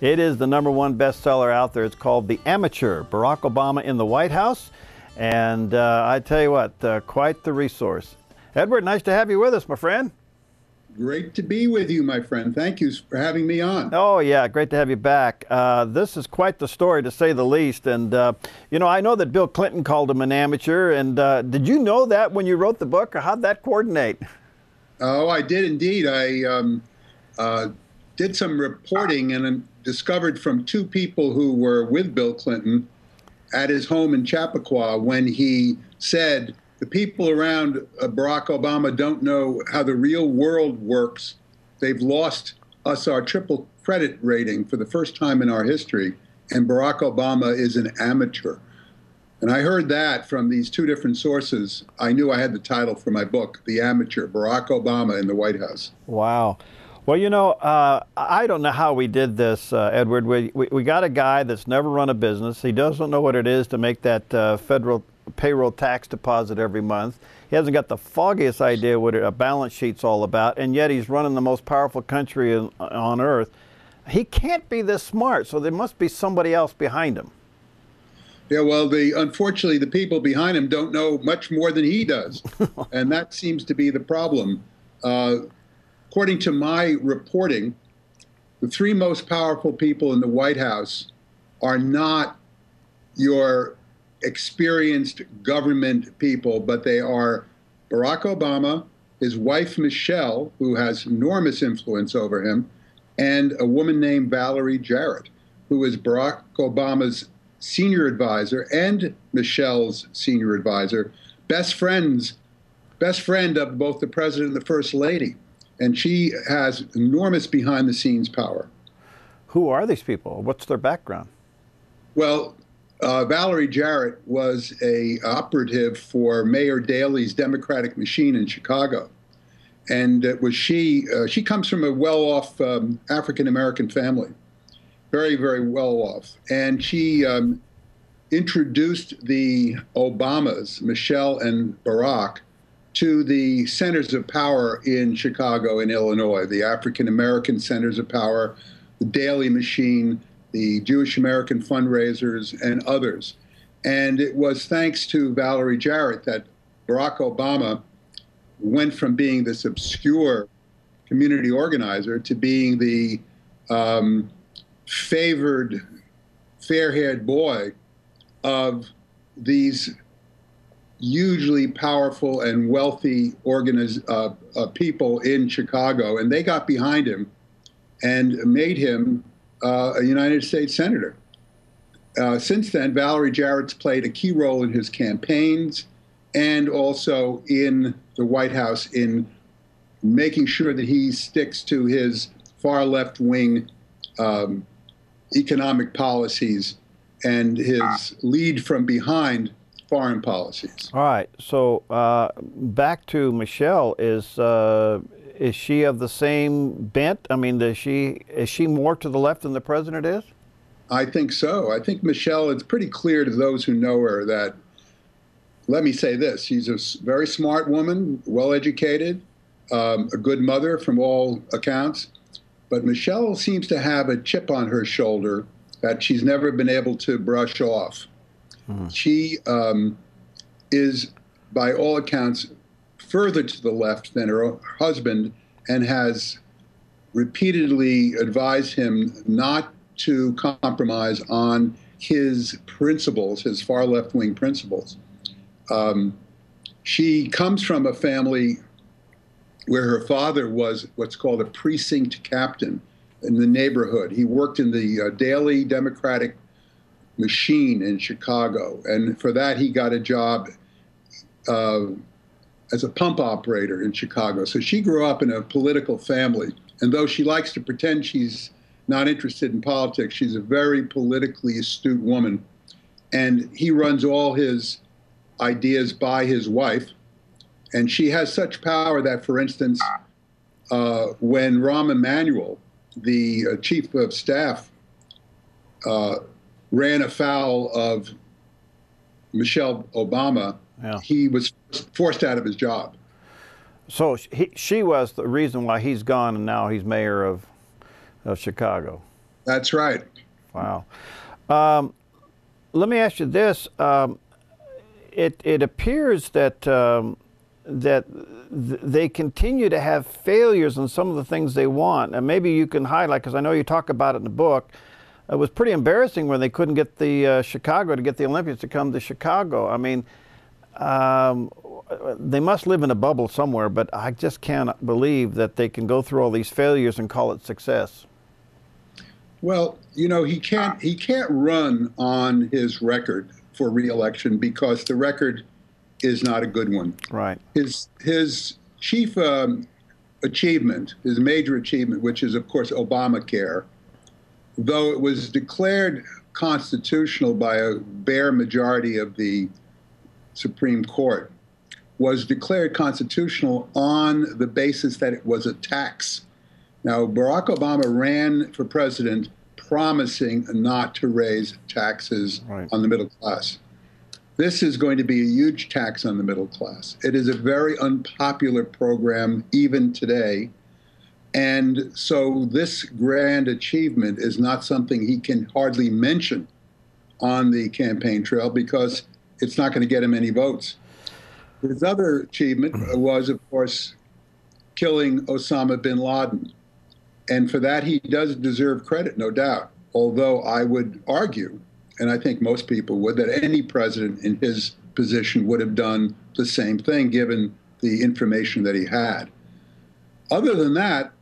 It is the #1 bestseller out there. It's called The Amateur, Barack Obama in the White House. And I tell you what, quite the resource. Edward, nice to have you with us, my friend. Great to be with you, my friend. Thank you for having me on. Oh, yeah, great to have you back. This is quite the story, to say the least. And, you know, I know that Bill Clinton called him an amateur. And did you know that when you wrote the book, or how'd that coordinate? Oh, I did indeed. I did some reporting and discovered from two people who were with Bill Clinton at his home in Chappaqua when he said, the people around Barack Obama don't know how the real world works. They've lost us our triple credit rating for the first time in our history, and Barack Obama is an amateur. And I heard that from these two different sources. I knew I had the title for my book, The Amateur, Barack Obama in the White House. Wow. Well, you know, I don't know how we did this, Edward. We got a guy that's never run a business. He doesn't know what it is to make that federal payroll tax deposit every month. He hasn't got the foggiest idea what a balance sheet's all about, and yet he's running the most powerful country on earth. He can't be this smart, so there must be somebody else behind him. Yeah, well, unfortunately, the people behind him don't know much more than he does, and that seems to be the problem. According to my reporting, the three most powerful people in the White House are not your experienced government people, but they are Barack Obama, his wife Michelle, who has enormous influence over him, and a woman named Valerie Jarrett, who is Barack Obama's senior advisor and Michelle's senior advisor, best friend of both the president and the first lady. And she has enormous behind-the-scenes power. Who are these people? What's their background? Well, Valerie Jarrett was an operative for Mayor Daley's Democratic machine in Chicago. And it was she comes from a well-off African-American family, very, very well-off. And she introduced the Obamas, Michelle and Barack, to the centers of power in Chicago and Illinois, the African-American centers of power, the Daley machine, the Jewish American fundraisers, and others. And it was thanks to Valerie Jarrett that Barack Obama went from being this obscure community organizer to being the favored, fair-haired boy of these hugely powerful and wealthy people in Chicago, and they got behind him and made him a United States senator. Since then, Valerie Jarrett's played a key role in his campaigns and also in the White House in making sure that he sticks to his far left-wing economic policies and his lead from behind foreign policies. All right. So back to Michelle. Is she of the same bent? I mean, is she more to the left than the president is? I think so. I think Michelle, it's pretty clear to those who know her that, let me say this, she's a very smart woman, well-educated, a good mother from all accounts. But Michelle seems to have a chip on her shoulder that she's never been able to brush off. She is, by all accounts, further to the left than her husband and has repeatedly advised him not to compromise on his principles, his far left-wing principles. She comes from a family where her father was what's called a precinct captain in the neighborhood. He worked in the Daley Democratic machine in Chicago, and for that he got a job as a pump operator in Chicago. So she grew up in a political family, and though she likes to pretend she's not interested in politics, she's a very politically astute woman. And he runs all his ideas by his wife, and she has such power that, for instance, when Rahm Emanuel, the chief of staff, ran afoul of Michelle Obama, he was forced out of his job. So she was the reason why he's gone, and now he's mayor of Chicago. That's right. Wow. Um, Let me ask you this. It appears that they continue to have failures in some of the things they want. And maybe you can highlight, because I know you talk about it in the book. It was pretty embarrassing when they couldn't get the Chicago to get the Olympians to come to Chicago. I mean, they must live in a bubble somewhere, but I just can't believe that they can go through all these failures and call it success. Well, you know, he can't run on his record for re-election because the record is not a good one. Right. His chief achievement, his major achievement, which is of course Obamacare, though it was declared constitutional by a bare majority of the Supreme Court, was declared constitutional on the basis that it was a tax. Now, Barack Obama ran for president promising not to raise taxes on the middle class. This is going to be a huge tax on the middle class. It is a very unpopular program even today. And so this grand achievement is not something he can hardly mention on the campaign trail because it's not going to get him any votes. His other achievement was, of course, killing Osama bin Laden. And for that, he does deserve credit, no doubt. Although I would argue, and I think most people would, that any president in his position would have done the same thing given the information that he had. Other than that,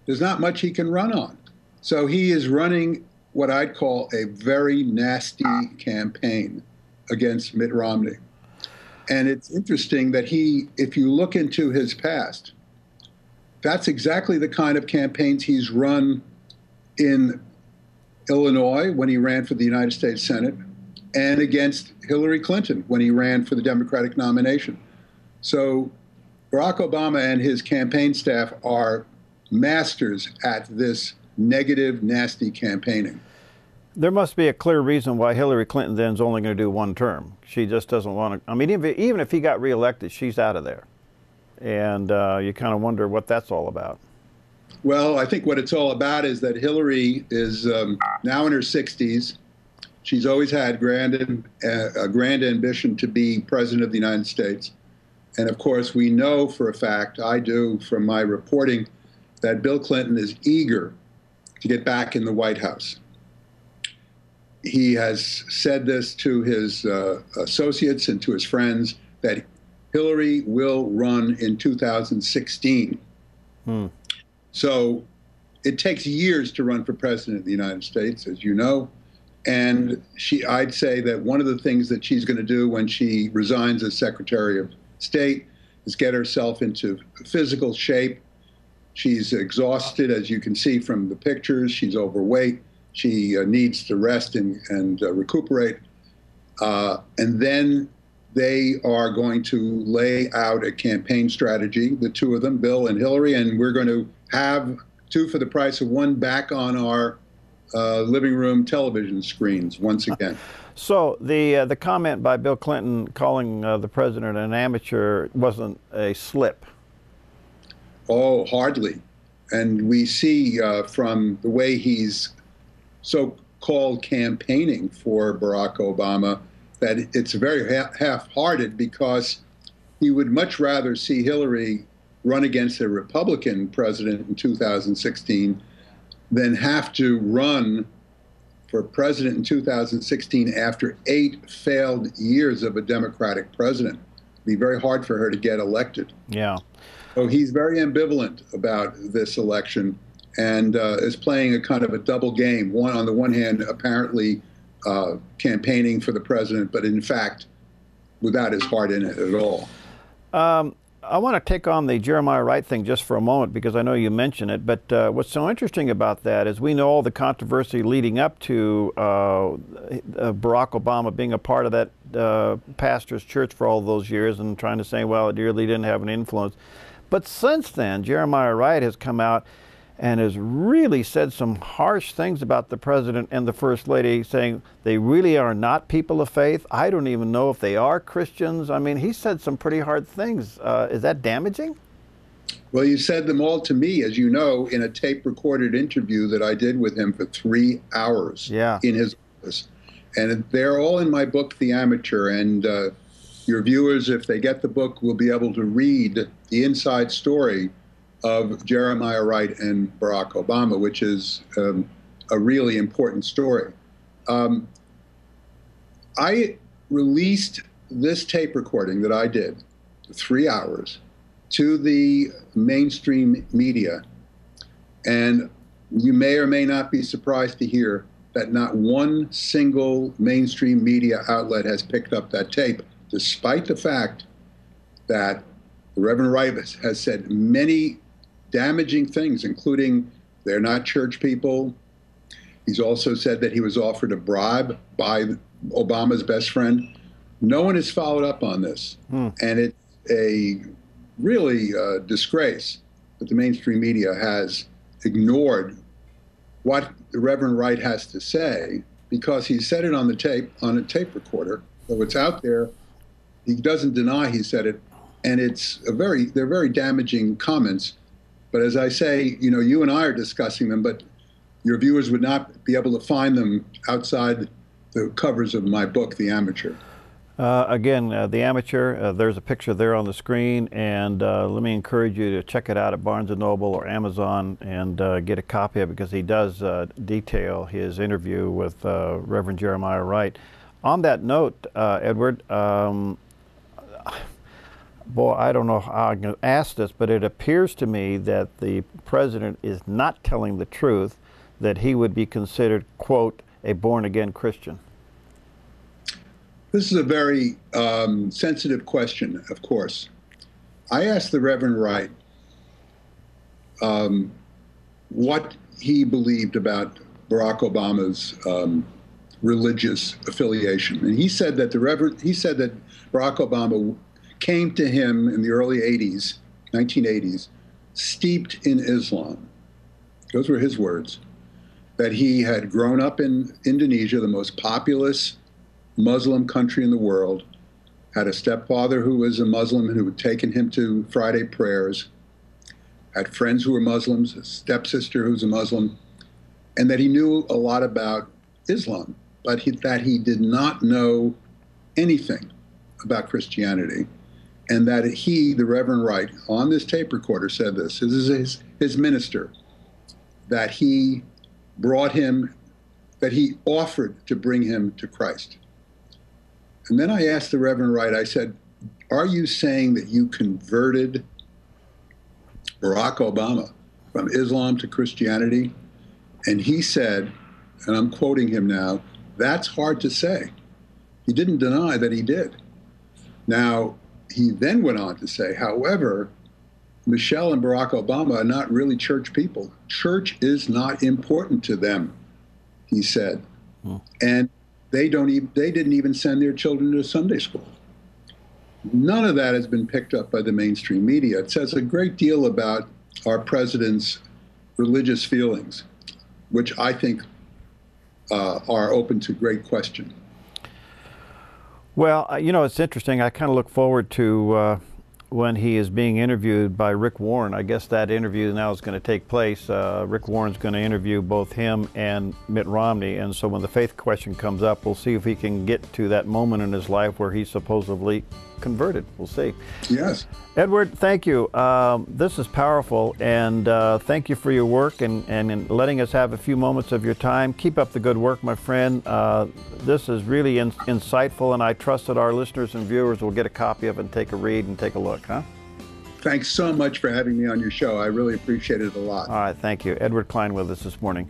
there's not much he can run on. So he is running what I'd call a very nasty campaign against Mitt Romney. And it's interesting that if you look into his past, that's exactly the kind of campaigns he's run in Illinois when he ran for the United States Senate and against Hillary Clinton when he ran for the Democratic nomination. So Barack Obama and his campaign staff are masters at this negative, nasty campaigning. There must be a clear reason why Hillary Clinton then is only going to do one term. She just doesn't want to. I mean, even if he got reelected, she's out of there. And you kind of wonder what that's all about. Well, I think what it's all about is that Hillary is now in her 60s. She's always had a grand ambition to be president of the United States. And of course, we know for a fact, I do from my reporting, that Bill Clinton is eager to get back in the White House. He has said this to his associates and to his friends that Hillary will run in 2016. So it takes years to run for president of the United States, as you know. And I'd say that one of the things that she's going to do when she resigns as Secretary of State is get herself into physical shape. She's exhausted, as you can see from the pictures. She's overweight. She needs to rest and recuperate. And then they are going to lay out a campaign strategy, the two of them, Bill and Hillary, and we're going to have two for the price of one back on our living room television screens once again. So the comment by Bill Clinton calling the president an amateur wasn't a slip? Oh, hardly. And we see from the way he's so-called campaigning for Barack Obama that it's very half-hearted because he would much rather see Hillary run against a Republican president in 2016 than have to run for president in 2016 after 8 failed years of a Democratic president. It'd be very hard for her to get elected. Yeah. So he's very ambivalent about this election and is playing a kind of a double game. One, on the one hand, apparently campaigning for the president, but in fact, without his heart in it at all. I want to take on the Jeremiah Wright thing just for a moment because I know you mentioned it, but what's so interesting about that is we know all the controversy leading up to Barack Obama being a part of that pastor's church for all those years and trying to say, well, it really didn't have an influence. But since then, Jeremiah Wright has come out and has really said some harsh things about the president and the first lady, saying they really are not people of faith. I don't even know if they are Christians. I mean, he said some pretty hard things. Is that damaging? Well, you said them all to me, as you know, in a tape-recorded interview that I did with him for 3 hours Yeah. in his office. And they're all in my book, The Amateur. And your viewers, if they get the book, will be able to read the inside story of Jeremiah Wright and Barack Obama, which is a really important story. I released this tape recording that I did, 3 hours, to the mainstream media. And you may or may not be surprised to hear that not one single mainstream media outlet has picked up that tape, despite the fact that the Reverend Wright has said many damaging things, including they're not church people. He's also said that he was offered a bribe by Obama's best friend. No one has followed up on this. And it's a really disgrace that the mainstream media has ignored what the Reverend Wright has to say, because he said it on the tape, on a tape recorder, so it's out there. He doesn't deny he said it, and they're very damaging comments. But as I say, you know, you and I are discussing them, but your viewers would not be able to find them outside the covers of my book, The Amateur. Again, The Amateur, there's a picture there on the screen, and let me encourage you to check it out at Barnes & Noble or Amazon and get a copy of it, because he does detail his interview with Reverend Jeremiah Wright. On that note, Edward, boy, I don't know how I'm going to ask this, but it appears to me that the president is not telling the truth, that he would be considered, quote, a born-again Christian. This is a very sensitive question, of course. I asked the Reverend Wright what he believed about Barack Obama's religious affiliation, and he said that Barack Obama came to him in the early 80s, 1980s, steeped in Islam. Those were his words. That he had grown up in Indonesia, the most populous Muslim country in the world, had a stepfather who was a Muslim and who had taken him to Friday prayers, had friends who were Muslims, a stepsister who's a Muslim, and that he knew a lot about Islam, but that he did not know anything about Christianity. And that he, the Reverend Wright, on this tape recorder said this is his minister, that he brought him, that he offered to bring him to Christ. And then I asked the Reverend Wright, I said, are you saying that you converted Barack Obama from Islam to Christianity? And he said, and I'm quoting him now, that's hard to say. He didn't deny that he did. Now, he then went on to say, however, Michelle and Barack Obama are not really church people. Church is not important to them, he said. And they didn't even send their children to Sunday school. None of that has been picked up by the mainstream media. It says a great deal about our president's religious feelings, which I think are open to great question. Well, you know, it's interesting. I kind of look forward to when he is being interviewed by Rick Warren. I guess that interview now is going to take place. Rick Warren's going to interview both him and Mitt Romney, and so when the faith question comes up, we'll see if he can get to that moment in his life where he's supposedly converted. We'll see. Yes. Edward, thank you. This is powerful, and thank you for your work and in letting us have a few moments of your time. Keep up the good work, my friend. This is really insightful, and I trust that our listeners and viewers will get a copy of it and take a read and take a look, huh? Thanks so much for having me on your show. I really appreciate it a lot. All right, thank you. Edward Klein with us this morning.